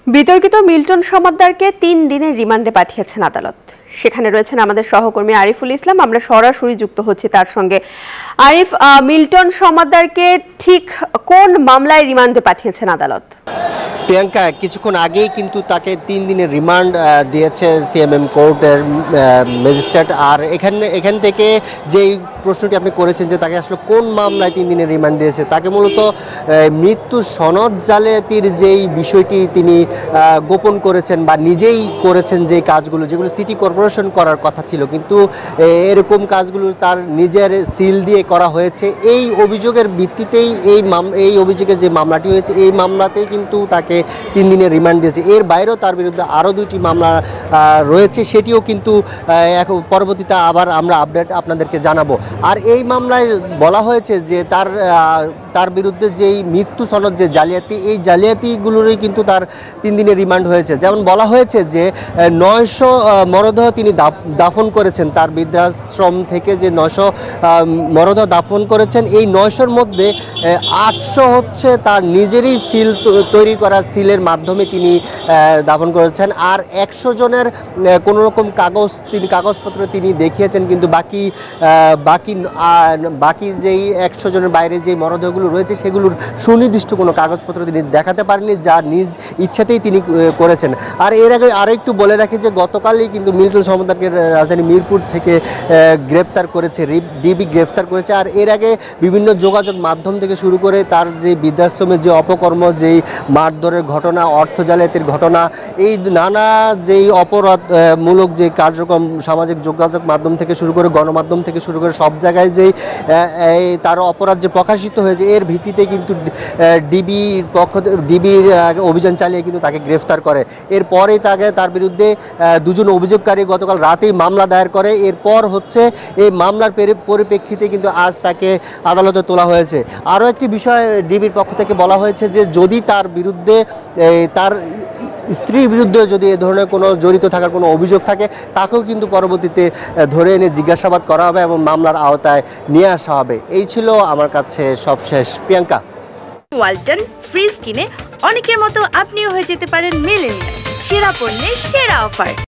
বিতর্কিত মিল্টন সমাদ্দারকে ৩ দিনের রিমান্ডে পাঠিয়েছেন আদালত। সেখানে রয়েছেন আমাদের সহকর্মী আরিফুল ইসলাম। আমরা সরাসরি যুক্ত হচ্ছি তার সঙ্গে। আরিফ, মিল্টন সমাদ্দারকে ঠিক কোন মামলায় রিমান্ডে পাঠিয়েছেন আদালত? প্রিয়াঙ্কা, কিছুক্ষণ আগেই কিন্তু তাকে 3 দিনের রিমান্ড দিয়েছে সিএমএম কোর্টের ম্যাজিস্ট্রেট। আর এখান থেকে যেই প্রশ্নটি আপনি করেছেন যে তাকে আসলে কোন মামলায় 3 দিনের রিমান্ড দিয়েছে, তাকে মূলত মৃত্যু সনদ জালিয়াতির যেই বিষয়টি তিনি গোপন করেছেন বা নিজেই করেছেন, যে কাজগুলো যেগুলো সিটি কর্পোরেশন করার কথা ছিল, কিন্তু এরকম কাজগুলো তার নিজের সিল দিয়ে করা হয়েছে। এই অভিযোগের ভিত্তিতেই এই অভিযোগের যে মামলাটি হয়েছে, এই মামলাতেই কিন্তু তাকে 3 দিনের রিমান্ড দিয়েছে। এর বাইরেও তার বিরুদ্ধে আরও 2টি মামলা রয়েছে, সেটিও কিন্তু পরবর্তীতে আবার আমরা আপডেট আপনাদেরকে জানাবো। আর এই মামলায় বলা হয়েছে যে তার বিরুদ্ধে যেই মৃত্যু সনদ যে জালিয়াতি, এই জালিয়াতিগুলোরই কিন্তু তার 3 দিনের রিমান্ড হয়েছে। যেমন বলা হয়েছে যে 900 মরদেহ তিনি দাফন করেছেন, তার বৃদ্ধাশ্রম থেকে যে 900 মরদেহ দাফন করেছেন, এই 900-র মধ্যে 800 হচ্ছে তার নিজেরই সিল তৈরি করা সিলের মাধ্যমে তিনি দাফন করেছেন। আর 100 জনের কোনো রকম কাগজপত্র তিনি দেখিয়েছেন, কিন্তু বাকি যেই 100 জনের বাইরে যে মরদেহগুলো রয়েছে সেগুলোর সুনির্দিষ্ট কোনো কাগজপত্র তিনি দেখাতে পারেননি, যা নিজ ইচ্ছাতেই তিনি করেছেন। আর এর আগে আরও একটু বলে রাখি যে গতকালই কিন্তু মিল্টন সমাদ্দারকে রাজধানী মিরপুর থেকে গ্রেপ্তার করেছে, ডিবি গ্রেপ্তার করেছে। আর এর আগে বিভিন্ন যোগাযোগ মাধ্যম থেকে শুরু করে তার যে বৃদ্ধাশ্রমের যে অপকর্ম, যেই মারধরের ঘটনা, অর্থ জালিয়াতির ঘটনা, এই নানা যেই অপরাধমূলক যে কার্যক্রম সামাজিক যোগাযোগ মাধ্যম থেকে শুরু করে গণমাধ্যম থেকে শুরু করে সব জায়গায় যেই তার অপরাধ যে প্রকাশিত হয়েছে, এর ভিত্তিতে কিন্তু ডিবির অভিযান চালিয়ে কিন্তু তাকে গ্রেফতার করে। এরপরেই তার বিরুদ্ধে 2 জন অভিযোগকারী গতকাল রাতেই মামলা দায়ের করে। এরপর হচ্ছে এই মামলার পরিপ্রেক্ষিতে কিন্তু আজ তাকে আদালতে তোলা হয়েছে। আরও একটি বিষয় ডিবির পক্ষ থেকে বলা হয়েছে যে যদি তার বিরুদ্ধে তার স্ত্রীর বিরুদ্ধে যদি এ ধরনের কোনো জড়িত থাকার কোনো অভিযোগ থাকে, তাকেও কিন্তু পরবর্তীতে ধরে এনে জিজ্ঞাসাবাদ করা হবে এবং মামলার আওতায় নিয়ে আসা হবে। এই ছিল আমার কাছে সবশেষ। প্রিয়াঙ্কা, ওয়ালটন ফ্রিজ কিনে অনেকের মতো আপনিও হয়ে যেতে পারেন মিলেনিয়াল। সেরা পণ্যের সেরা অফার।